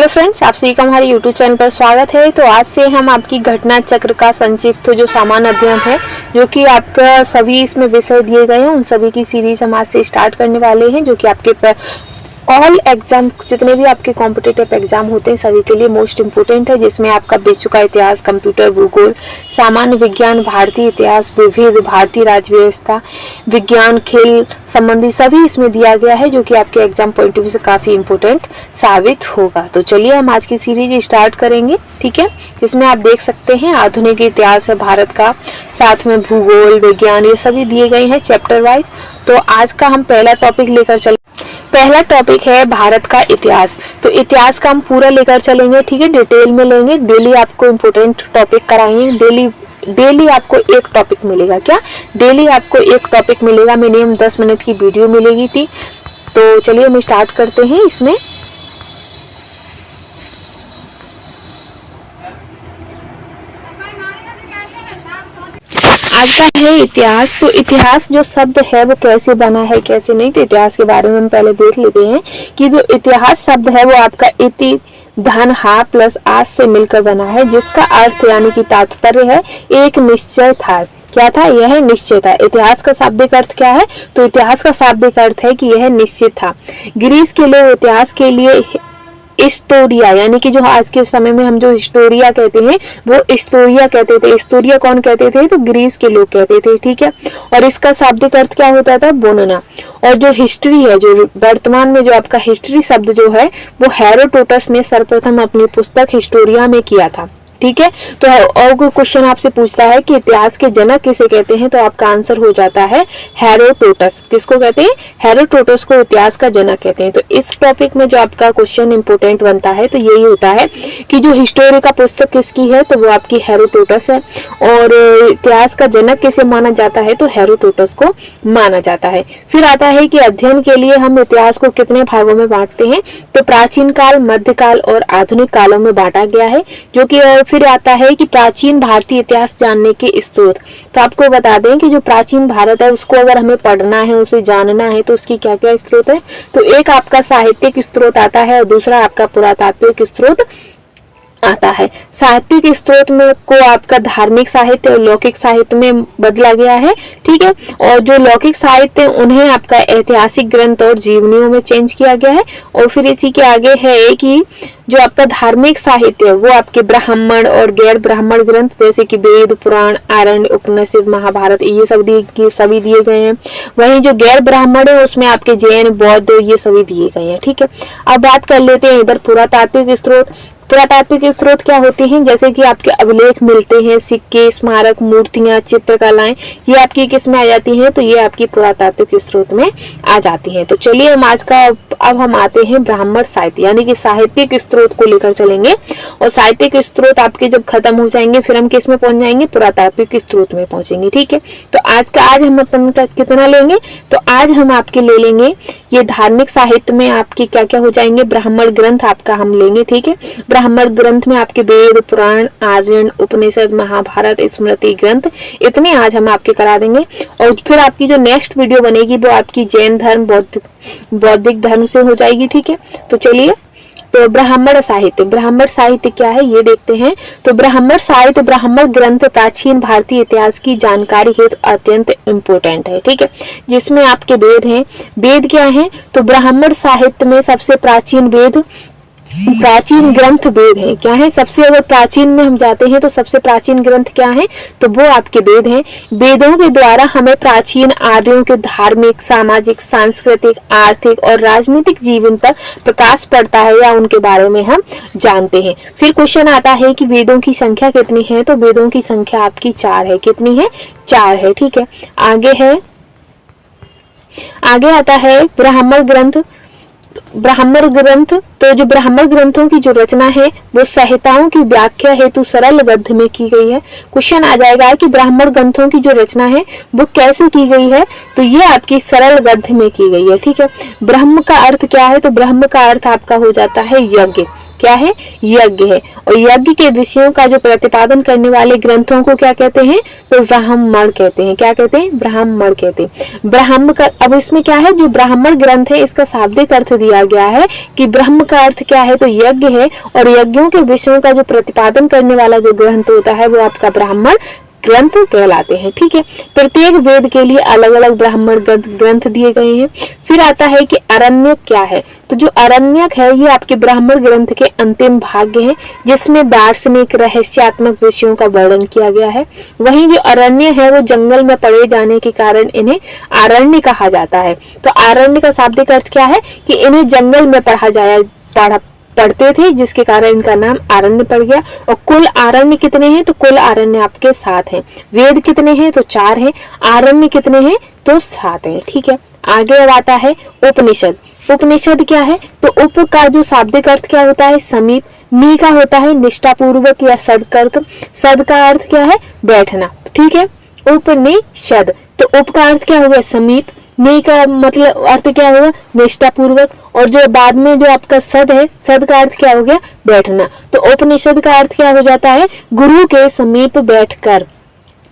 Hello friends, आप सभी का हमारे यूट्यूब चैनल पर स्वागत है। तो आज से हम आपकी घटना चक्र का संक्षिप्त जो सामान्य अध्ययन है, जो कि आपका सभी इसमें विषय दिए गए हैं, उन सभी की सीरीज हम आज से स्टार्ट करने वाले हैं, जो कि आपके ऑल एग्जाम, जितने भी आपके कॉम्पिटिटिव एग्जाम होते हैं सभी के लिए मोस्ट इम्पोर्टेंट है, जिसमें आपका विश्व का इतिहास, कंप्यूटर, भूगोल, सामान्य विज्ञान, भारतीय इतिहास, विविध, भारतीय राज्य व्यवस्था, विज्ञान, खेल संबंधी सभी इसमें दिया गया है, जो कि आपके एग्जाम पॉइंट ऑफ व्यू से काफ़ी इम्पोर्टेंट साबित होगा। तो चलिए हम आज की सीरीज स्टार्ट करेंगे, ठीक है, जिसमें आप देख सकते हैं आधुनिक इतिहास है भारत का, साथ में भूगोल, विज्ञान, ये सभी दिए गए हैं चैप्टर वाइज। तो आज का हम पहला टॉपिक लेकर चल पहला टॉपिक है भारत का इतिहास। तो इतिहास का हम पूरा लेकर चलेंगे, ठीक है, डिटेल में लेंगे। डेली आपको इम्पोर्टेंट टॉपिक कराएंगे, डेली आपको एक टॉपिक मिलेगा। क्या डेली आपको एक टॉपिक मिलेगा, मिनिमम 10 मिनट की वीडियो मिलेगी, ठीक। तो चलिए हम स्टार्ट करते हैं इसमें। आज का है इतिहास। तो इतिहास जो शब्द है वो कैसे बना है, कैसे नहीं, तो इतिहास के बारे में हम पहले देख लेते हैं कि जो इतिहास शब्द है वो आपका इति धन हा प्लस आस से मिलकर बना है, जिसका अर्थ यानी कि तात्पर्य है एक निश्चय था। क्या था? यह निश्चय था। इतिहास का शाब्दिक अर्थ क्या है? तो इतिहास का शाब्दिक अर्थ है कि यह निश्चित था। ग्रीस के लोग इतिहास के लिए हिस्टोरिया, यानी कि जो आज के समय में हम जो हिस्टोरिया कहते हैं वो हिस्टोरिया कहते थे। हिस्टोरिया कौन कहते थे? तो ग्रीस के लोग कहते थे, ठीक है। और इसका शाब्दिक अर्थ क्या होता था? बोनना। और जो हिस्ट्री है, जो वर्तमान में जो आपका हिस्ट्री शब्द जो है वो हेरोडोटस ने सर्वप्रथम अपनी पुस्तक हिस्टोरिया में किया था, ठीक है। तो और कोई क्वेश्चन आपसे पूछता है कि इतिहास के जनक किसे कहते हैं, तो आपका आंसर हो जाता है हेरोडोटस। किसको कहते हैं? हेरोडोटस को इतिहास का जनक कहते हैं। तो इस टॉपिक में जो आपका क्वेश्चन इंपोर्टेंट बनता है तो यही होता है कि जो हिस्टोरी का पुस्तक किसकी है, तो वो आपकी हेरोडोटस है। और इतिहास का जनक किसे माना जाता है, तो हेरोडोटस को माना जाता है। फिर आता है कि अध्ययन के लिए हम इतिहास को कितने भागों में बांटते हैं, तो प्राचीन काल, मध्यकाल और आधुनिक कालों में बांटा गया है। जो कि फिर आता है कि प्राचीन भारतीय इतिहास जानने के स्रोत। तो आपको बता दें कि जो प्राचीन भारत है उसको अगर हमें पढ़ना है, उसे जानना है, तो उसकी क्या क्या स्रोत है, तो एक आपका साहित्यिक स्रोत आता है और दूसरा आपका पुरातात्विक स्रोत आता है। साहित्यिक स्रोत में को आपका धार्मिक साहित्य और लौकिक साहित्य में बदला गया है, ठीक है। और जो लौकिक साहित्य उन्हें आपका ऐतिहासिक ग्रंथ और जीवनियों में चेंज किया गया है। और फिर इसी के आगे है कि जो आपका धार्मिक साहित्य वो आपके ब्राह्मण और गैर ब्राह्मण ग्रंथ जैसे कि वेद, पुराण, आरण्य, उपनिषद, महाभारत, ये सभी दिए गए हैं। वहीं जो गैर ब्राह्मण है उसमें आपके जैन, बौद्ध, ये सभी दिए गए हैं, ठीक है। अब बात कर लेते हैं इधर पुरातात्विक स्रोत। पुरातात्विक स्रोत क्या होते हैं? जैसे कि आपके अभिलेख मिलते हैं, सिक्के, स्मारक, मूर्तियां, चित्रकलाएं, ये आपकी किस में आ जाती हैं, तो ये आपकी पुरातात्विक स्रोत में आ जाती हैं। तो चलिए हम आज का अब हम आते हैं ब्राह्मण साहित्य, यानी कि साहित्यिक स्रोत को लेकर चलेंगे। और साहित्यिक स्रोत आपके जब खत्म हो जाएंगे फिर हम किस में पहुंच जाएंगे? पुरातात्विक स्रोत में पहुंचेंगे, ठीक है। तो आज हम अपन का कितना लेंगे, तो आज हम आपके ले लेंगे ये धार्मिक साहित्य में आपके क्या क्या हो जाएंगे? ब्राह्मण ग्रंथ आपका हम लेंगे, ठीक है। ब्राह्मण ग्रंथ में आपके वेद, पुराण, आर्यन, उपनिषद, महाभारत, स्मृति ग्रंथ, इतने आज हम आपके करा देंगे। और फिर आपकी जो नेक्स्ट वीडियो बनेगी वो आपकी जैन धर्म, बौद्धिक धर्म से हो जाएगी, ठीक है। तो चलिए, तो ब्राह्मण साहित्य क्या है ये देखते हैं। तो ब्राह्मण साहित्य, ब्राह्मण ग्रंथ प्राचीन भारतीय इतिहास की जानकारी हेतु अत्यंत इम्पोर्टेंट है, ठीक है। जिसमें आपके वेद हैं। वेद क्या है? तो ब्राह्मण साहित्य में सबसे प्राचीन ग्रंथ वेद है। क्या है? सबसे अगर प्राचीन में हम जाते हैं तो सबसे प्राचीन ग्रंथ क्या है, तो वो आपके वेद हैं। वेदों के द्वारा हमें प्राचीन आर्यों के धार्मिक, सामाजिक, सांस्कृतिक, आर्थिक और राजनीतिक जीवन पर प्रकाश पड़ता है, या उनके बारे में हम जानते हैं। फिर क्वेश्चन आता है कि वेदों की संख्या कितनी है, तो वेदों की संख्या आपकी 4 है। कितनी है? 4 है, ठीक है। आगे आता है ब्राह्मण ग्रंथ। तो जो ब्राह्मण ग्रंथों की जो रचना है वो संहिताओं की व्याख्या हेतु सरल गद्य में की गई है। क्वेश्चन आ जाएगा कि ब्राह्मण ग्रंथों की जो रचना है वो कैसे की गई है, तो ये आपकी सरल गद्य में की गई है, ठीक है। ब्रह्म का अर्थ क्या है, तो ब्रह्म का अर्थ आपका हो जाता है यज्ञ, क्या है, यज्ञ है। और यज्ञ के विषयों का जो प्रतिपादन करने वाले ग्रंथों को क्या कहते हैं, तो ब्राह्मण कहते हैं। क्या कहते हैं, ब्राह्मण कहते हैं। ब्राह्मण का, अब इसमें क्या है, जो ब्राह्मण ग्रंथ है इसका शाब्दिक अर्थ दिया गया है कि ब्रह्म का अर्थ क्या है, तो यज्ञ है, और यज्ञों के विषयों का जो प्रतिपादन करने वाला जो ग्रंथ होता है वो आपका ब्राह्मण ग्रंथ कहलाते हैं। ठीक है, प्रत्येक वेद के लिए अलग अलग ब्राह्मण ग्रंथ दिए गए हैं। फिर आता है कि अरण्यक क्या है, तो जो अरण्यक है ये आपके ब्राह्मण ग्रंथ के अंतिम भाग है, जिसमें दार्शनिक रहस्यात्मक विषयों का वर्णन किया गया है। वहीं जो अरण्य है वो जंगल में पड़े जाने के कारण इन्हें आरण्य कहा जाता है। तो आरण्य का शाब्दिक अर्थ क्या है कि इन्हें जंगल में पढ़ते थे, जिसके कारण इनका नाम आरण्य पड़ गया। और कुल आरण्य कितने हैं, तो कुल आरण्य आपके 7 हैं। वेद कितने हैं, तो 4 हैं। आरण्य कितने हैं, तो 7 हैं। ठीक है, आगे अब आता है उपनिषद। उपनिषद क्या है, तो उप का जो शाब्दिक अर्थ क्या होता है, समीप। नी का होता है निष्ठापूर्वक या सदकर्क। सद का अर्थ क्या है, बैठना। ठीक है, उपनिषद, तो उप का अर्थ क्या हो गया, समीप। नी का मतलब अर्थ क्या होगा, निष्ठापूर्वक। और जो बाद में जो आपका सद है, सद का अर्थ क्या हो गया, बैठना। तो उपनिषद का अर्थ क्या हो जाता है, गुरु के समीप बैठकर,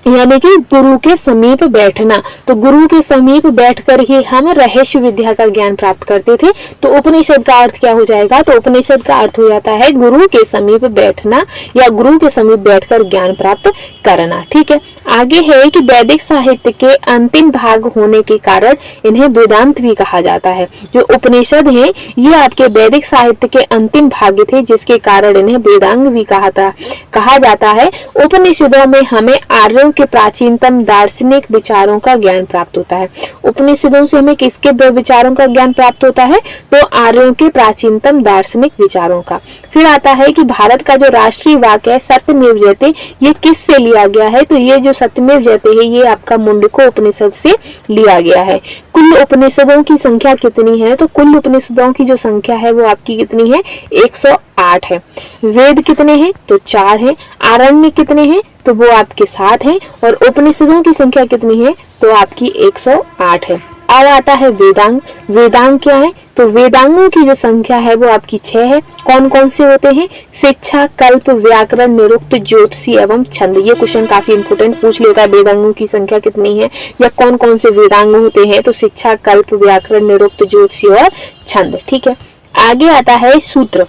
यानी कि गुरु के समीप बैठना। तो गुरु के समीप बैठकर ही हम रहस्य विद्या का ज्ञान प्राप्त करते थे। तो उपनिषद का अर्थ क्या हो जाएगा, तो उपनिषद का अर्थ हो जाता है गुरु के समीप बैठना या गुरु के समीप बैठकर ज्ञान प्राप्त करना। ठीक है, आगे है कि वैदिक साहित्य के अंतिम भाग होने के कारण इन्हें वेदांत भी कहा जाता है। जो उपनिषद है ये आपके वैदिक साहित्य के अंतिम भाग थे, जिसके कारण इन्हें वेदांग भी कहा जाता है। उपनिषदों में हमें आर्यों के प्राचीनतम दार्शनिक विचारों का ज्ञान प्राप्त होता है। उपनिषदों से हमें किसके विचारों का ज्ञान प्राप्त होता है, तो आर्यों के प्राचीनतम दार्शनिक विचारों का। फिर आता है कि भारत का जो राष्ट्रीय वाक्य है सत्यमेव जयते, ये किस से लिया गया है, तो ये जो सत्यमेव जयते है ये आपका मुंडको उपनिषद से लिया गया है। कुल उपनिषदों की संख्या कितनी है, तो कुल उपनिषदों की जो संख्या है वो आपकी कितनी है, 108 है। वेद कितने हैं, तो 4 हैं। आरण्य कितने हैं, तो वो आपके 7 हैं। और उपनिषदों की संख्या कितनी है, तो आपकी 108 है। अब आता है वेदांग। वेदांग क्या है, तो वेदांगों की जो संख्या है वो आपकी 6 है। कौन कौन से होते हैं, शिक्षा, कल्प, व्याकरण, निरुक्त, ज्योतिषी एवं छंद। ये क्वेश्चन काफी इंपोर्टेंट पूछ लेता है, वेदांगों की संख्या कितनी है या कौन कौन से वेदांग होते हैं, तो शिक्षा, कल्प, व्याकरण, निरुक्त, ज्योतिषी और छंद। ठीक है, आगे आता है सूत्र।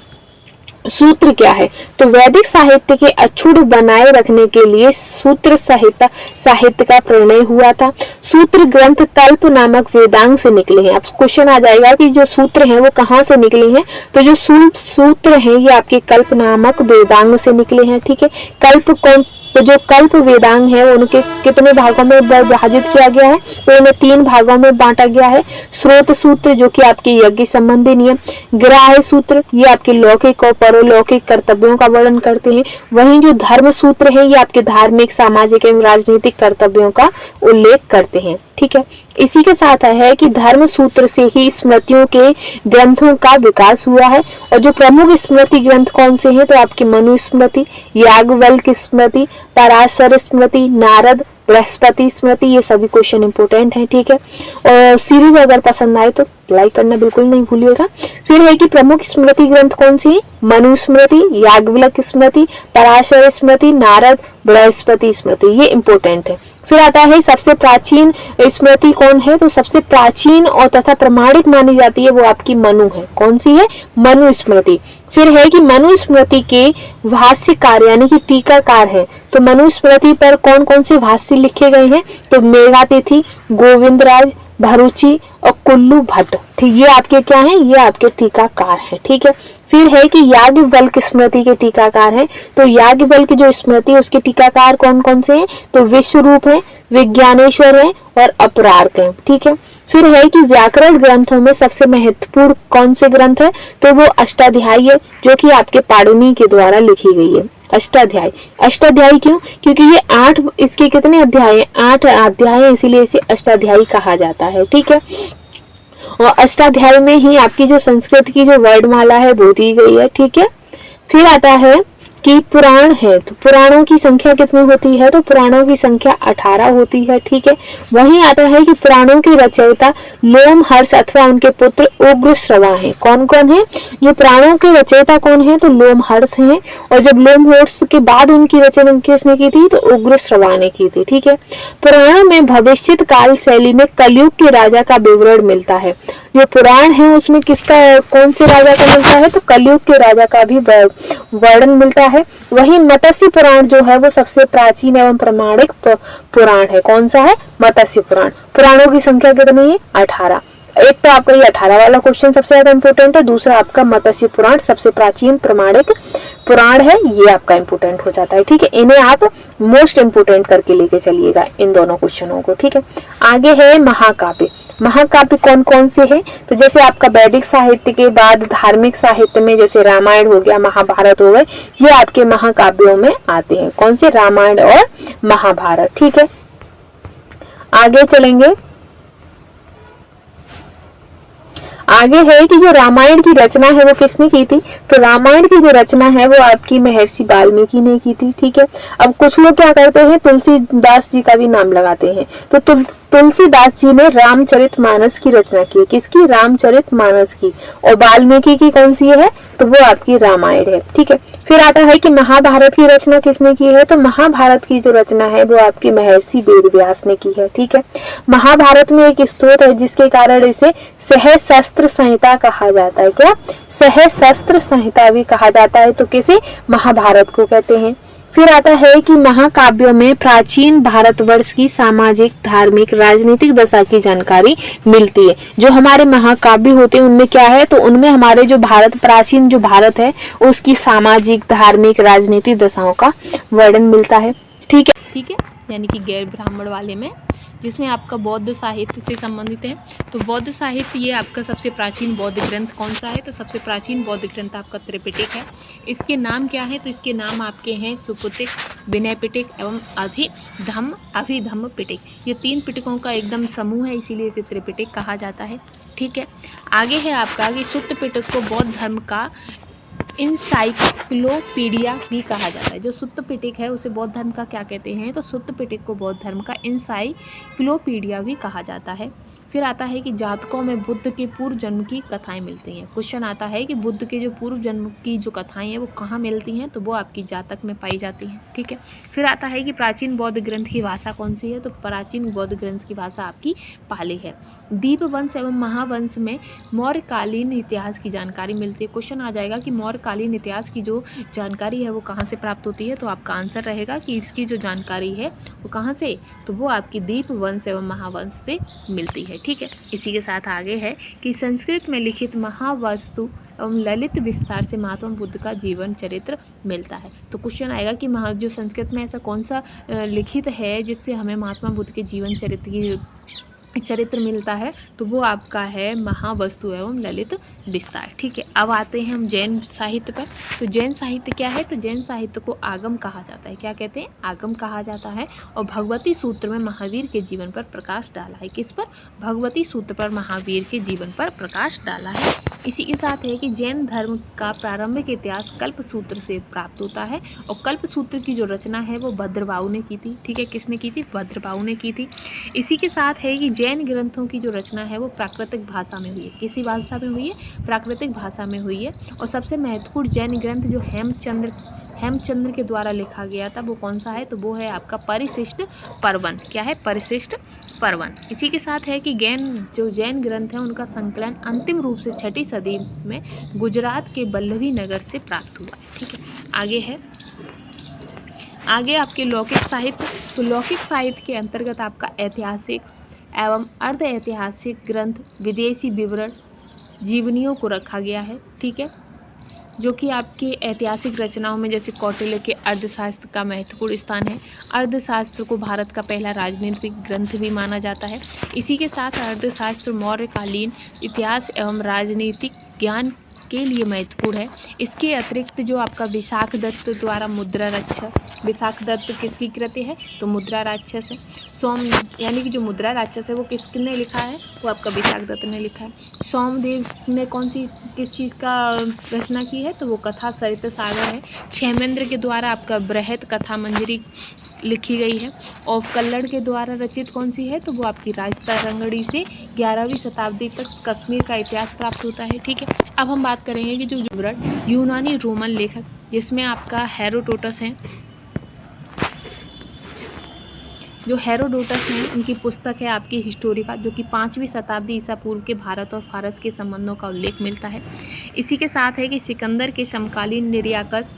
सूत्र क्या है, तो वैदिक साहित्य के अक्षुण्ण बनाए रखने के लिए सूत्र साहित्य का प्रणय हुआ था। सूत्र ग्रंथ कल्प नामक वेदांग से निकले हैं। अब क्वेश्चन आ जाएगा कि जो सूत्र हैं वो कहाँ से निकले हैं, तो जो सूत्र हैं ये आपके कल्प नामक वेदांग से निकले हैं। ठीक है, कल्प कौन, तो जो कल्प वेदांग है उनके कितने भागों में विभाजित किया गया है, तो इन्हें 3 भागों में बांटा गया है। स्रोत सूत्र जो कि आपके यज्ञ संबंधी नियम, ग्राह्य सूत्र ये आपके लौकिक और परलौकिक कर्तव्यों का वर्णन करते हैं। वहीं जो धर्म सूत्र है ये आपके धार्मिक, सामाजिक एवं राजनीतिक कर्तव्यों का उल्लेख करते हैं। ठीक है, इसी के साथ है कि धर्म सूत्र से ही स्मृतियों के ग्रंथों का विकास हुआ है। और जो प्रमुख स्मृति ग्रंथ कौन से हैं, तो आपकी मनुस्मृति, याज्ञवल्क्य स्मृति, पराशर स्मृति, नारद, बृहस्पति स्मृति, ये सभी क्वेश्चन इंपोर्टेंट हैं। ठीक है, और सीरीज अगर पसंद आए तो लाइक करना बिल्कुल नहीं भूलिएगा। फिर है कि प्रमुख स्मृति ग्रंथ कौन सी है, मनुस्मृति, याज्ञवल्क्य स्मृति, पराशर स्मृति, नारद, बृहस्पति स्मृति, ये इंपोर्टेंट है। फिर आता है सबसे प्राचीन स्मृति कौन है, तो सबसे प्राचीन और तथा प्रमाणिक मानी जाती है वो आपकी मनु है। कौन सी है, मनुस्मृति। फिर है कि मनुस्मृति के भाष्यकार यानी कि टीकाकार है। तो मनुस्मृति पर कौन कौन से भाष्य लिखे गए हैं, तो मेघातिथि, गोविंदराज, भरूची और कुल्लू भट्ट। ठीक, ये आपके क्या हैं, ये आपके टीकाकार हैं। ठीक है, फिर है कि याज्ञवल्क्य स्मृति के टीकाकार हैं। तो याज्ञवल्क्य जो स्मृति है उसके टीकाकार कौन कौन से हैं, तो विश्वरूप है, विज्ञानेश्वर है और अपरार्क है। ठीक है, फिर है कि व्याकरण ग्रंथों में सबसे महत्वपूर्ण कौन से ग्रंथ है, तो वो अष्टाध्यायी है, जो कि आपके पाणिनि के द्वारा लिखी गई है। अष्टाध्यायी, अष्टाध्यायी क्यों, क्योंकि ये 8 इसके कितने अध्याय हैं, 8 अध्याय हैं, इसीलिए इसे अष्टाध्यायी कहा जाता है। ठीक है, और अष्टाध्यायी में ही आपकी जो संस्कृत की जो वर्णमाला है वो दी गई है। ठीक है, फिर आता है कि पुराण है, तो पुराणों की संख्या कितनी होती है, तो पुराणों की संख्या 18 होती है। ठीक है, वहीं आता है कि पुराणों के रचयिता लोमहर्ष अथवा उनके पुत्र उग्रश्रवा हैं। कौन कौन है, जो पुराणों के रचयिता कौन है, तो लोमहर्ष हैं, और जब लोमहर्ष के बाद उनकी रचना किसने की थी, तो उग्रश्रवा ने की थी। ठीक है, पुराणों में भविष्यत काल शैली में कलयुग के राजा का विवरण मिलता है। जो पुराण है उसमें किसका, कौन से राजा का मिलता है, तो कलयुग के राजा का भी वर्णन मिलता है। वहीं मत्स्य पुराण जो है वो सबसे प्राचीन एवं प्रमाणिक पुराण है। कौन सा है, मत्स्य पुराण। पुराणों की संख्या कितनी है, 18। एक तो आपका ये 18 वाला क्वेश्चन सबसे ज्यादा इंपोर्टेंट है, दूसरा आपका मत्स्य पुराण सबसे प्राचीन प्रमाणिक पुराण है, ये आपका इंपोर्टेंट हो जाता है। ठीक है, इन्हें आप मोस्ट इंपोर्टेंट करके लेके चलिएगा इन दोनों क्वेश्चनों को। ठीक है, आगे है महाकाव्य। महाकाव्य कौन कौन से हैं, तो जैसे आपका वैदिक साहित्य के बाद धार्मिक साहित्य में जैसे रामायण हो गया, महाभारत हो गए, ये आपके महाकाव्यों में आते हैं। कौन से, रामायण और महाभारत। ठीक है, आगे चलेंगे। आगे है कि जो रामायण की रचना है वो किसने की थी, तो रामायण की जो रचना है वो आपकी महर्षि वाल्मीकि ने की थी। ठीक है, अब कुछ लोग क्या करते हैं, तुलसीदास जी का भी नाम लगाते हैं, तो तुलसीदास जी ने रामचरितमानस की रचना की। किसकी, रामचरितमानस की। और वाल्मीकि की कौन सी है, तो वो आपकी रामायण है। ठीक है, फिर आता है कि महाभारत की रचना किसने की है, तो महाभारत की जो रचना है वो आपकी महर्षि वेदव्यास ने की है। ठीक है, महाभारत में एक स्त्रोत है जिसके कारण इसे सहस्त्र संहिता कहा जाता है। क्या, सहस्त्र संहिता भी कहा जाता है, तो किसे, महाभारत को कहते हैं। फिर आता है कि महाकाव्यों में प्राचीन भारतवर्ष की सामाजिक, धार्मिक, राजनीतिक दशा की जानकारी मिलती है। जो हमारे महाकाव्य होते हैं उनमें क्या है, तो उनमें हमारे जो भारत, प्राचीन जो भारत है उसकी सामाजिक, धार्मिक, राजनीतिक दशाओं का वर्णन मिलता है। ठीक है, यानी कि गैर ब्राह्मण वाले में, जिसमें आपका बौद्ध साहित्य से संबंधित है। तो बौद्ध साहित्य ये आपका सबसे प्राचीन बौद्ध ग्रंथ कौन सा है, तो सबसे प्राचीन बौद्ध ग्रंथ आपका त्रिपिटक है। इसके नाम क्या है, तो इसके नाम आपके हैं सुपुटिक, विनय पिटक एवं अभिधम्म पिटक। ये 3 पिटकों का एकदम समूह है, इसीलिए इसे त्रिपिटक कहा जाता है। ठीक है, आगे है आपका कि सुत्त पिटक को बौद्ध धर्म का इंसाइक्लोपीडिया भी कहा जाता है। जो सुत्त पिटक है उसे बौद्ध धर्म का क्या कहते हैं, तो सुत्त पिटक को बौद्ध धर्म का इंसाइक्लोपीडिया भी कहा जाता है। फिर आता है कि जातकों में बुद्ध के पूर्व जन्म की कथाएं मिलती हैं। क्वेश्चन आता है कि बुद्ध के जो पूर्व जन्म की जो कथाएं हैं वो कहाँ मिलती हैं, तो वो आपकी जातक में पाई जाती हैं। ठीक है, फिर आता है कि प्राचीन बौद्ध ग्रंथ की भाषा कौन सी है, तो प्राचीन बौद्ध ग्रंथ की भाषा आपकी पाली है। दीपवंश एवं महावंश में मौर्यकालीन इतिहास की जानकारी मिलती है। क्वेश्चन आ जाएगा कि मौर्यकालीन इतिहास की जो जानकारी है वो कहाँ से प्राप्त होती है, तो आपका आंसर रहेगा कि इसकी जो जानकारी है वो कहाँ से, तो वो आपकी दीपवंश एवं महावंश से मिलती है। ठीक है, इसी के साथ आगे है कि संस्कृत में लिखित महावस्तु एवं ललित विस्तार से महात्मा बुद्ध का जीवन चरित्र मिलता है। तो क्वेश्चन आएगा कि जो संस्कृत में ऐसा कौन सा लिखित है जिससे हमें महात्मा बुद्ध के जीवन चरित्र मिलता है, तो वो आपका है महावस्तु एवं ललित विस्तार। ठीक है, अब आते हैं हम जैन साहित्य पर। तो जैन साहित्य क्या है, तो जैन साहित्य को आगम कहा जाता है। क्या कहते हैं, आगम कहा जाता है। और भगवती सूत्र में महावीर के जीवन पर प्रकाश डाला है। किस पर, भगवती सूत्र पर महावीर के जीवन पर प्रकाश डाला है। इसी के साथ है कि जैन धर्म का प्रारंभिक इतिहास कल्प सूत्र से प्राप्त होता है। और कल्प सूत्र की जो रचना है वो भद्रबाहु ने की थी। ठीक है, किसने की थी, भद्रबाहु ने की थी। इसी के साथ है कि जैन ग्रंथों की जो रचना है वो प्राकृतिक भाषा में हुई है। किसी भाषा में हुई है, प्राकृतिक भाषा में हुई है। और सबसे महत्वपूर्ण जैन ग्रंथ जो हेमचंद्र के द्वारा लिखा गया था वो कौन सा है, तो वो है आपका परिशिष्ट पर्वन। क्या है, परिशिष्ट पर्वन। इसी के साथ है कि जो जैन ग्रंथ है उनका संकलन अंतिम रूप से 6वीं सदी में गुजरात के वल्लभी नगर से प्राप्त हुआ। ठीक है, आगे आपके लौकिक साहित्य। तो लौकिक साहित्य के अंतर्गत आपका ऐतिहासिक एवं अर्ध ऐतिहासिक ग्रंथ, विदेशी विवरण, जीवनियों को रखा गया है। ठीक है, जो कि आपके ऐतिहासिक रचनाओं में जैसे कौटिल्य के अर्थशास्त्र का महत्वपूर्ण स्थान है। अर्थशास्त्र को भारत का पहला राजनीतिक ग्रंथ भी माना जाता है। इसी के साथ अर्थशास्त्र मौर्यकालीन इतिहास एवं राजनीतिक ज्ञान के लिए महत्वपूर्ण है। इसके अतिरिक्त जो आपका विशाखदत्त द्वारा मुद्रा रक्षा, विशाखदत्त किसकी कृति है तो मुद्रा राक्षस है। सोम यानी कि जो मुद्रा राक्षस है वो किसने लिखा है, वो आपका विशाखदत्त ने लिखा है। सोमदेव ने किस चीज़ का रचना की है तो वो कथा सरित सागर है। क्षेमेंद्र के द्वारा आपका बृहत कथा मंजरी लिखी गई है। और कल्लड़ के द्वारा रचित कौन सी है तो वो आपकी राजतरंगड़ी से 11वीं शताब्दी तक कश्मीर का इतिहास प्राप्त होता है। ठीक है, अब हम बात करेंगे कि जो विवरण यूनानी रोमन लेखक जिसमें आपका हेरोडोटस है, जो हेरोडोटस हैं उनकी पुस्तक है आपकी हिस्टोरिका, जो कि 5वीं शताब्दी ईसा पूर्व के भारत और फारस के संबंधों का उल्लेख मिलता है। इसी के साथ है कि सिकंदर के समकालीन निरियाकस,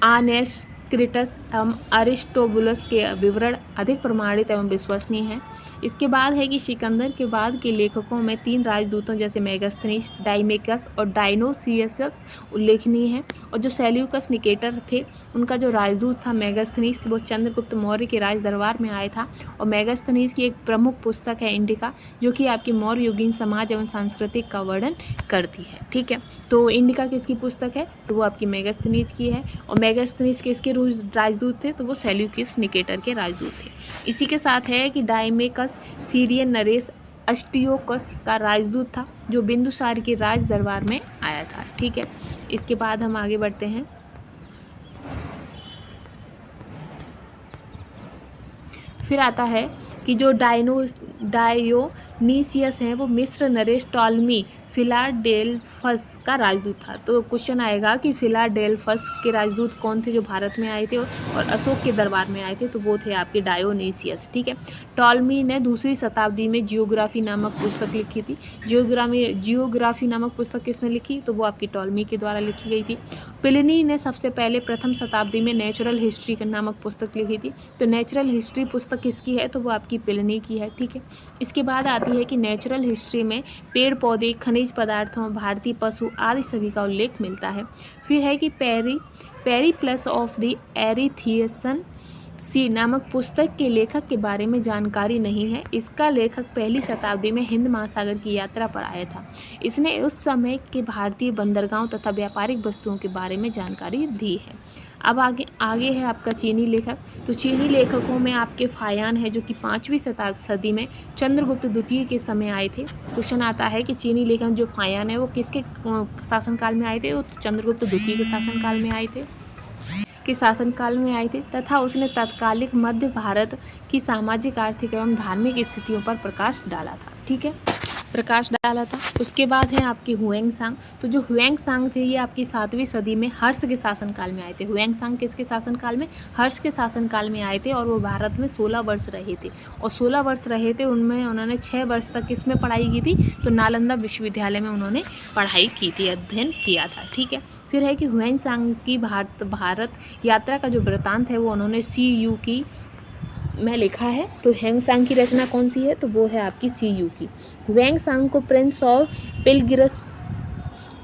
आनेस्क्रिटस एवं अरिस्टोबुलस के विवरण अधिक प्रमाणित एवं विश्वसनीय हैं। इसके बाद है कि सिकंदर के बाद के लेखकों में 3 राजदूतों जैसे मेगास्थनीस, डाइमेकस और डायनोसियस उल्लेखनीय हैं। और जो सेल्यूकस निकेटर थे उनका जो राजदूत था मेगास्थनीस, वो चंद्रगुप्त मौर्य के राज दरबार में आया था। और मेगास्थनीस की एक प्रमुख पुस्तक है इंडिका, जो कि आपकी मौर्य युगीन समाज एवं सांस्कृतिक का वर्णन करती है। ठीक है, तो इंडिका किसकी पुस्तक है तो वो आपकी मेगास्थनीस की है। और मेगास्थनीस किसके राजदूत थे तो वो सेल्यूकस निकेटर के राजदूत थे। इसी के साथ है कि डाइमेकस सीरियन नरेश अस्टियोकस का राजदूत था, जो बिंदुसार के राज दरबार में आया था। ठीक है, इसके बाद हम आगे बढ़ते हैं। फिर आता है कि जो डायोनीसियस हैं वो मिस्र नरेश टॉलमी फिलाडेल्फस का राजदूत था। तो क्वेश्चन आएगा कि फिलाडेल्फस के राजदूत कौन थे जो भारत में आए थे और अशोक के दरबार में आए थे, तो वो थे आपके डायोनीसियस। ठीक है, टॉलमी ने 2वीं शताब्दी में जियोग्राफी नामक पुस्तक लिखी थी। जियोग्राफी नामक पुस्तक किसने लिखी तो वो आपकी टॉलमी के द्वारा लिखी गई थी। प्लिनी ने सबसे पहले प्रथम शताब्दी में नेचुरल हिस्ट्री नामक पुस्तक लिखी थी। तो नेचुरल हिस्ट्री पुस्तक किसकी है तो वो आपकी प्लिनी की है। ठीक है, इसके बाद आती है कि नेचुरल हिस्ट्री में पेड़ पौधे, खनिज पदार्थों, भारतीय पशु आदि सभी का उल्लेख मिलता है। फिर है कि पेरिप्लस ऑफ द एरिथियसन सी नामक पुस्तक के लेखक के बारे में जानकारी नहीं है। इसका लेखक 1ली शताब्दी में हिंद महासागर की यात्रा पर आया था। इसने उस समय के भारतीय बंदरगाहों तथा व्यापारिक वस्तुओं के बारे में जानकारी दी है। अब आगे है आपका चीनी लेखक। तो चीनी लेखकों में आपके फायान है, जो कि 5वीं सदी में चंद्रगुप्त द्वितीय के समय आए थे। क्वेश्चन आता है कि चीनी लेखक जो फायान है वो किसके शासनकाल में आए थे, वो चंद्रगुप्त द्वितीय के शासनकाल में आए थे तथा उसने तत्कालिक मध्य भारत की सामाजिक, आर्थिक एवं धार्मिक स्थितियों पर प्रकाश डाला था। ठीक है, उसके बाद है आपकी हुएंगसांग। तो जो हुएंगसांग थे ये आपकी 7वीं सदी में हर्ष के शासनकाल में आए थे। हुएंगसांग किसके शासनकाल में, हर्ष के शासनकाल में आए थे और वो भारत में 16 वर्ष रहे थे। और 16 वर्ष रहे थे उनमें उन्होंने 6 वर्ष तक किसमें पढ़ाई की थी तो नालंदा विश्वविद्यालय में उन्होंने पढ़ाई की थी, अध्ययन किया था। ठीक है, फिर है कि हुएंगसांग की भारत यात्रा का जो वृत्तांत है वो उन्होंने CU की में लिखा है। तो हुएंगसांग की रचना कौन सी है तो वो है आपकी CU की। हुएंगसांग को प्रिंस ऑफ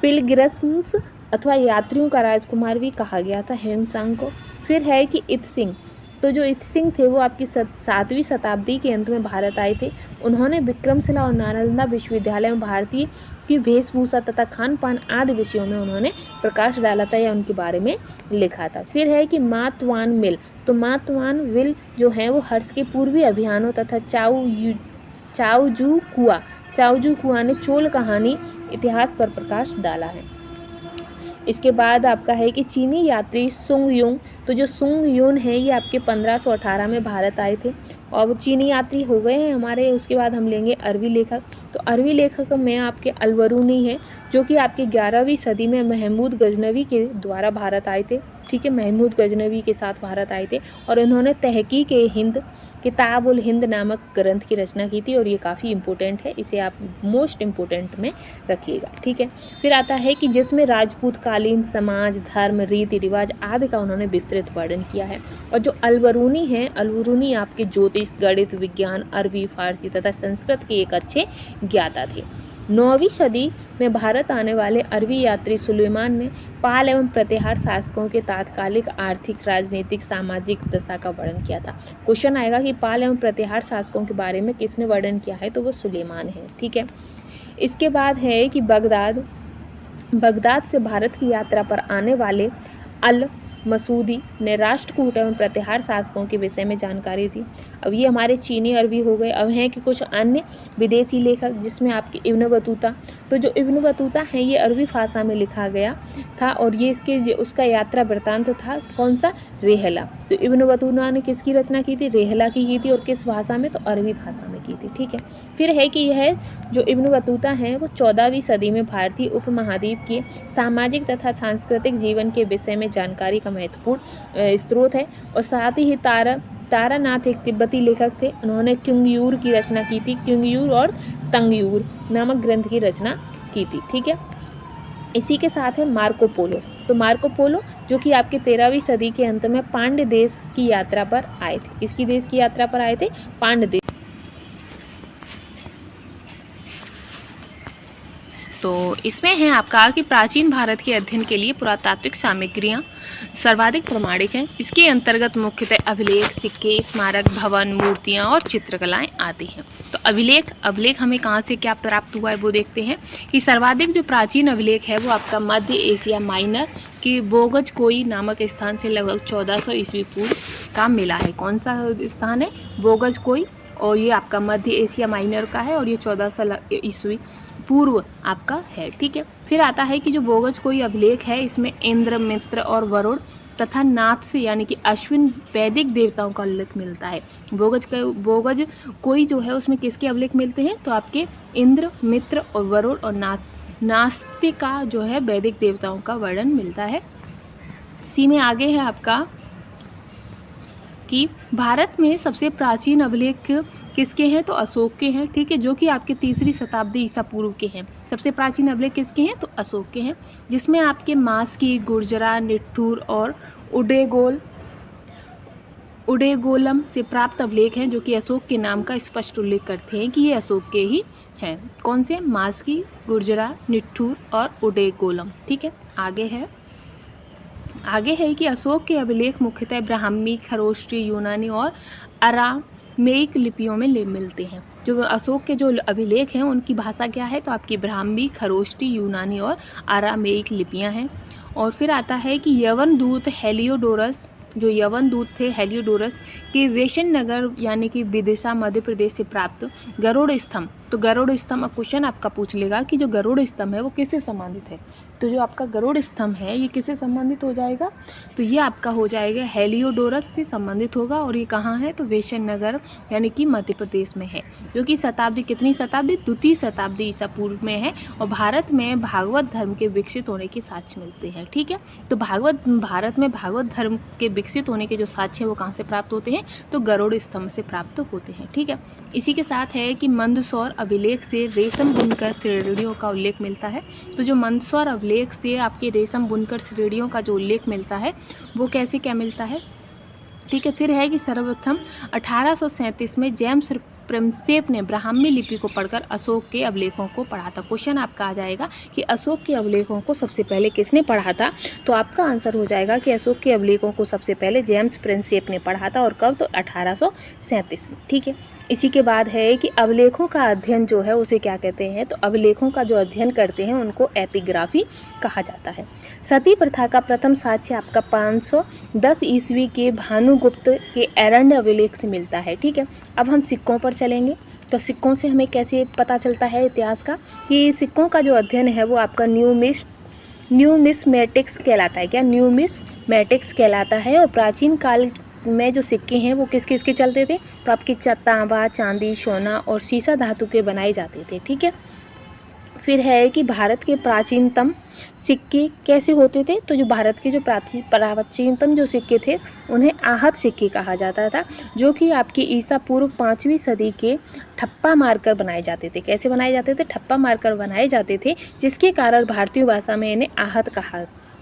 पिलग्रिम्स अथवा यात्रियों का राजकुमार भी कहा गया था हुएंगसांग को। फिर है कि इत्सिंग। तो जो इत्सिंग थे वो आपकी 7वीं शताब्दी के अंत में भारत आए थे। उन्होंने विक्रमशिला और नालंदा विश्वविद्यालय में भारतीय की वेशभूषा तथा खान पान आदि विषयों में उन्होंने प्रकाश डाला था या उनके बारे में लिखा था। फिर है कि मातवान मिल। तो मातवान विल जो है वो हर्ष के पूर्वी अभियानों तथा चाओजू कुआ ने चोल कहानी इतिहास पर प्रकाश डाला है। इसके बाद आपका है कि चीनी यात्री सुंग युन। तो जो सुंग युन है ये आपके 1518 में भारत आए थे और वो चीनी यात्री हो गए हैं हमारे। उसके बाद हम लेंगे अरबी लेखक। तो अरबी लेखक में आपके अलवरूनी है, जो कि आपके 11वीं सदी में महमूद गजनवी के द्वारा भारत आए थे। ठीक है, महमूद गजनवी के साथ भारत आए थे और इन्होंने तहकीक हिंद, किताबुल हिंद नामक ग्रंथ की रचना की थी और ये काफ़ी इंपॉर्टेंट है, इसे आप मोस्ट इम्पोर्टेंट में रखिएगा। ठीक है, फिर आता है कि जिसमें राजपूतकालीन समाज, धर्म, रीति रिवाज आदि का उन्होंने विस्तृत वर्णन किया है। और जो अलवरूनी हैं, अलवरूनी आपके ज्योतिष, गणित, विज्ञान, अरबी, फारसी तथा संस्कृत के एक अच्छे ज्ञाता थे। 9वीं सदी में भारत आने वाले अरबी यात्री सुलेमान ने पाल एवं प्रतिहार शासकों के तात्कालिक आर्थिक, राजनीतिक, सामाजिक दशा का वर्णन किया था। क्वेश्चन आएगा कि पाल एवं प्रतिहार शासकों के बारे में किसने वर्णन किया है तो वो सुलेमान है। ठीक है, इसके बाद है कि बगदाद बगदाद से भारत की यात्रा पर आने वाले अल मसूदी ने राष्ट्रकूट एवं प्रतिहार शासकों के विषय में जानकारी दी। अब ये हमारे चीनी अरबी हो गए। अब हैं कि कुछ अन्य विदेशी लेखक, जिसमें आपके इब्न बतूता। तो जो इब्न बतूता है ये अरबी भाषा में लिखा गया था और ये उसका यात्रा वृत्तांत था कौन सा, रेहला। तो इब्न बतूता ने किसकी रचना की थी, रेहला की थी। और किस भाषा में, तो अरबी भाषा में की थी। ठीक है। फिर है कि यह जो इब्न बतूता है वो 14वीं सदी में भारतीय उपमहाद्वीप के सामाजिक तथा सांस्कृतिक जीवन के विषय में जानकारी का महत्वपूर्ण स्रोत है। और साथ ही तारानाथ एक तिब्बती लेखक थे। उन्होंने क्युंगयूर की रचना की थी। क्युंगयूर और तंगयूर नामक ग्रंथ की रचना की थी। ठीक है। इसी के साथ है मार्को पोलो। तो मार्को पोलो जो कि आपके 13वीं सदी के अंत में पांड्य देश की यात्रा पर आए थे। किसकी देश की यात्रा पर आए थे, पांड्य देश। तो इसमें है आपका कि प्राचीन भारत के अध्ययन के लिए पुरातात्विक सामग्रियाँ सर्वाधिक प्रमाणिक हैं। इसके अंतर्गत मुख्यतः अभिलेख, सिक्के, स्मारक, भवन, मूर्तियाँ और चित्रकलाएं आती हैं। तो अभिलेख हमें कहाँ से क्या प्राप्त हुआ है वो देखते हैं कि सर्वाधिक जो प्राचीन अभिलेख है वो आपका मध्य एशिया माइनर की बोगज कोई नामक स्थान से लगभग 1400 ईस्वी पूर्व का मिला है। कौन सा स्थान है, बोगज कोई, और ये आपका मध्य एशिया माइनर का है और ये 1400 ईस्वी पूर्व आपका है। ठीक है। फिर आता है कि जो बोगज कोई अभिलेख है इसमें इंद्र, मित्र और वरुण तथा नाथ से यानी कि अश्विन वैदिक देवताओं का उल्लेख मिलता है। बोगज कोई जो है उसमें किसके अभिलेख मिलते हैं, तो आपके इंद्र, मित्र और वरुण और नास्ति का जो है वैदिक देवताओं का वर्णन मिलता है। इसी में आगे है आपका कि भारत में सबसे प्राचीन अभिलेख किसके हैं, तो अशोक के हैं। ठीक है। जो कि आपके 3री शताब्दी ईसा पूर्व के हैं। सबसे प्राचीन अभिलेख किसके हैं, तो अशोक के हैं, जिसमें आपके मास्की, गुर्जरा, निट्ठूर और उडेगोलम से प्राप्त अभिलेख हैं, जो कि अशोक के नाम का स्पष्ट उल्लेख करते हैं कि ये अशोक के ही हैं। कौन से, मास्की, गुर्जरा, निट्ठूर और उडेगोलम। ठीक है। आगे है कि अशोक के अभिलेख मुख्यतः ब्राह्मी, खरोष्टी, यूनानी और अरामेइक लिपियों में मिलते हैं। जो अशोक के जो अभिलेख हैं उनकी भाषा क्या है, तो आपकी ब्राह्मी, खरोष्टी, यूनानी और अरामेइक लिपियां हैं। और फिर आता है कि यवन दूत हेलियोडोरस, जो यवन दूत थे हेलियोडोरस के वेशन नगर यानी कि विदिशा मध्य प्रदेश से प्राप्त गरुड़ स्तंभ। तो गरुड़ स्तंभ क्वेश्चन आपका पूछ लेगा कि जो गरुड़ स्तंभ है वो किससे संबंधित है। तो जो आपका गरुड़ स्तंभ है ये किससे संबंधित हो जाएगा, तो ये आपका हो जाएगा हेलियोडोरस से संबंधित होगा। और ये कहाँ है, तो वेशन नगर यानी कि मध्य प्रदेश में है, जो कि शताब्दी कितनी शताब्दी, 2री शताब्दी ईसा पूर्व में है। और भारत में भागवत धर्म के विकसित होने के साक्ष्य मिलते हैं। ठीक है। तो भारत में भागवत धर्म के विकसित होने के जो साक्ष्य हैं वो कहाँ से प्राप्त होते हैं, तो गरुड़ स्तंभ से प्राप्त होते हैं। ठीक है। इसी के साथ है कि मंदसौर अभिलेख से रेशम बुनकर श्रेणियों का उल्लेख मिलता है। तो जो मंदसौर अभिलेख से आपके रेशम बुनकर श्रेणियों का जो उल्लेख मिलता है वो कैसे क्या मिलता है। ठीक है। फिर है कि सर्वप्रथम 1837 में जेम्स प्रिंसेप ने ब्राह्मी लिपि को पढ़कर अशोक के अभिलेखों को पढ़ा था। क्वेश्चन आपका आ जाएगा कि अशोक के अभिलेखों को सबसे पहले किसने पढ़ा था, तो आपका आंसर हो जाएगा कि अशोक के अभिलेखों को सबसे पहले जेम्स प्रिंसेप ने पढ़ा था। और कब, तो 1837 में। ठीक है। इसी के बाद है कि अभिलेखों का अध्ययन जो है उसे क्या कहते हैं, तो अभिलेखों का जो अध्ययन करते हैं उनको एपिग्राफी कहा जाता है। सती प्रथा का प्रथम साक्ष्य आपका 510 ईस्वी के भानुगुप्त के एरंड अभिलेख से मिलता है। ठीक है। अब हम सिक्कों पर चलेंगे। तो सिक्कों से हमें कैसे पता चलता है इतिहास का, कि सिक्कों का जो अध्ययन है वो आपका न्यूमिस्मेटिक्स कहलाता है। क्या, न्यूमिस्मेटिक्स कहलाता है। और प्राचीन काल में जो सिक्के हैं वो किस किस के चलते थे, तो आपके तांबा, चांदी, सोना और सीसा धातु के बनाए जाते थे। ठीक है। फिर है कि भारत के प्राचीनतम सिक्के कैसे होते थे, तो जो भारत के जो प्राचीनतम जो सिक्के थे उन्हें आहत सिक्के कहा जाता था, जो कि आपकी ईसा पूर्व 5वीं सदी के ठप्पा मारकर बनाए जाते थे। कैसे बनाए जाते थे, ठप्पा मारकर बनाए जाते थे, जिसके कारण भारतीय भाषा में इन्हें आहत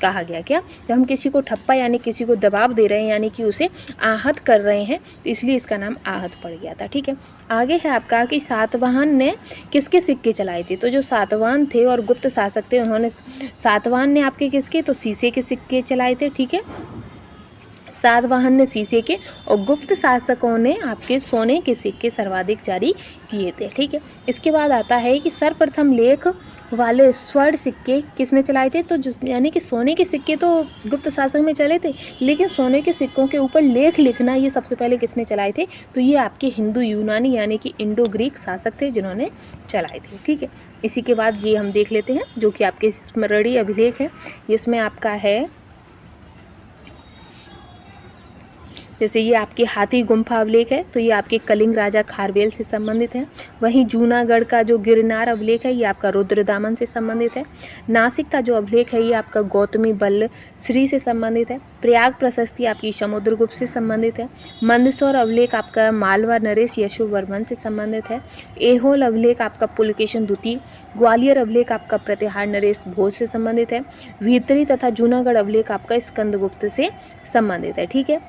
कहा गया। क्या, जब हम किसी को ठप्पा यानी किसी को दबाव दे रहे हैं यानी कि उसे आहत कर रहे हैं, तो इसलिए इसका नाम आहत पड़ गया था। ठीक है। आगे है आपका कि सातवाहन ने किसके सिक्के चलाए थे, तो जो सातवाहन थे और गुप्त शासक थे उन्होंने, सातवाहन ने आपके किसके, तो शीशे के सिक्के चलाए थे। ठीक है। सातवाहन ने शीशे के और गुप्त शासकों ने आपके सोने के सिक्के सर्वाधिक जारी किए थे। ठीक है, इसके बाद आता है कि सर्वप्रथम लेख वाले स्वर्ण सिक्के किसने चलाए थे। तो यानी कि सोने के सिक्के तो गुप्त शासक में चले थे, लेकिन सोने के सिक्कों के ऊपर लेख लिखना ये सबसे पहले किसने चलाए थे। तो ये आपके हिंदू यूनानी यानी कि इंडो ग्रीक शासक थे जिन्होंने चलाए थे। ठीक है, इसी के बाद ये हम देख लेते हैं जो कि आपके स्मरणीय अभिलेख है, जिसमें आपका है जैसे ये आपके हाथी गुम्फा अभिलेख है, तो ये आपके कलिंग राजा खारवेल से संबंधित है। वहीं जूनागढ़ का जो गिरनार अभिलेख है ये आपका रुद्रदामन से संबंधित है। नासिक का जो अभिलेख है ये आपका गौतमी बल्ल श्री से संबंधित है। प्रयाग प्रशस्ति आपकी समुद्रगुप्त से संबंधित है। मंदसौर अभिलेख आपका मालवा नरेश यशोवर्मन से संबंधित है। ऐहोल अभिलेख आपका पुलकेशन द्वितीय। ग्वालियर अभिलेख आपका प्रतिहार नरेश भोज से संबंधित है। भीतरी तथा जूनागढ़ अभिलेख आपका स्कंदगुप्त से संबंधित है। ठीक है,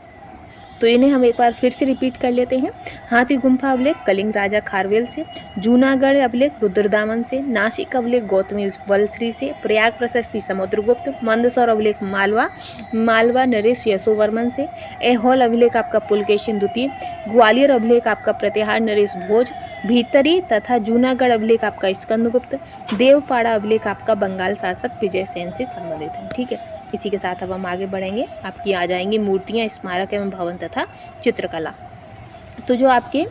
तो इन्हें हम एक बार फिर से रिपीट कर लेते हैं। हाथी गुम्फा अभिलेख कलिंग राजा खारवेल से, जूनागढ़ अभिलेख रुद्रदामन से, नासिक अभिलेख गौतमी बलश्री से, प्रयाग प्रशस्ति समुद्रगुप्त, मंदसौर अभिलेख मालवा नरेश यशोवर्मन से, ऐहोल अभिलेख आपका पुलकेशिन द्वितीय, ग्वालियर अभिलेख आपका प्रतिहार नरेश भोज, भीतरी तथा जूनागढ़ अभिलेख आपका स्कंदगुप्त, देवपाड़ा अभिलेख आपका बंगाल शासक विजय सेन से संबंधित है। ठीक है, इसी के साथ अब हम आगे बढ़ेंगे। आपकी आ जाएंगी मूर्तियाँ, स्मारक एवं भवन तथा चित्रकला। तो जो आपके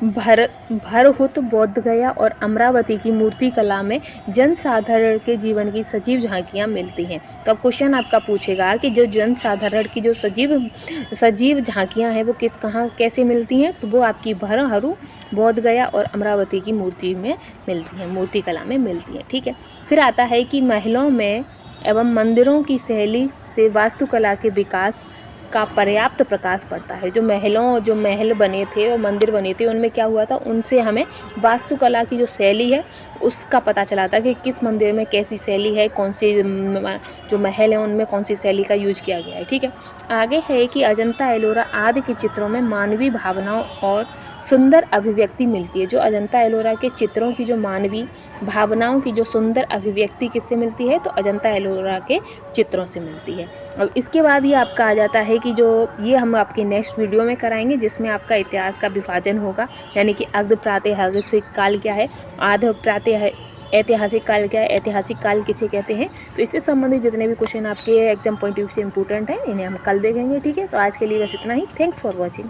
भरहुत, बोधगया और अमरावती की मूर्ति कला में जनसाधारण के जीवन की सजीव झांकियाँ मिलती हैं। तो अब क्वेश्चन आपका पूछेगा कि जो जनसाधारण की जो सजीव झांकियाँ हैं वो कहाँ कैसे मिलती हैं। तो वो आपकी भरहु, बोधगया और अमरावती की मूर्ति में मिलती हैं, मूर्ति कला में मिलती हैं। ठीक है, फिर आता है कि महलों में एवं मंदिरों की शैली से वास्तुकला के विकास का पर्याप्त प्रकाश पड़ता है। जो महल बने थे और मंदिर बने थे उनमें क्या हुआ था, उनसे हमें वास्तुकला की जो शैली है उसका पता चला था कि किस मंदिर में कैसी शैली है, कौन सी जो महल है उनमें कौन सी शैली का यूज किया गया है। ठीक है, आगे है कि अजंता एलोरा आदि के चित्रों में मानवीय भावनाओं और सुंदर अभिव्यक्ति मिलती है। जो अजंता एलोरा के चित्रों की जो मानवीय भावनाओं की जो सुंदर अभिव्यक्ति किससे मिलती है, तो अजंता एलोरा के चित्रों से मिलती है। अब इसके बाद ये आपका आ जाता है कि जो ये हम आपके नेक्स्ट वीडियो में कराएंगे, जिसमें आपका इतिहास का विभाजन होगा, यानी कि अर्ध प्रातैतिहासिक काल क्या है, ऐतिहासिक काल क्या है, ऐतिहासिक काल किसे कहते हैं। तो इससे संबंधित जितने भी क्वेश्चन आपके एग्जाम पॉइंट ऑफ व्यू से इंपॉर्टेंट है इन्हें हम कल देखेंगे। ठीक है, तो आज के लिए बस इतना ही। Thanks for watching.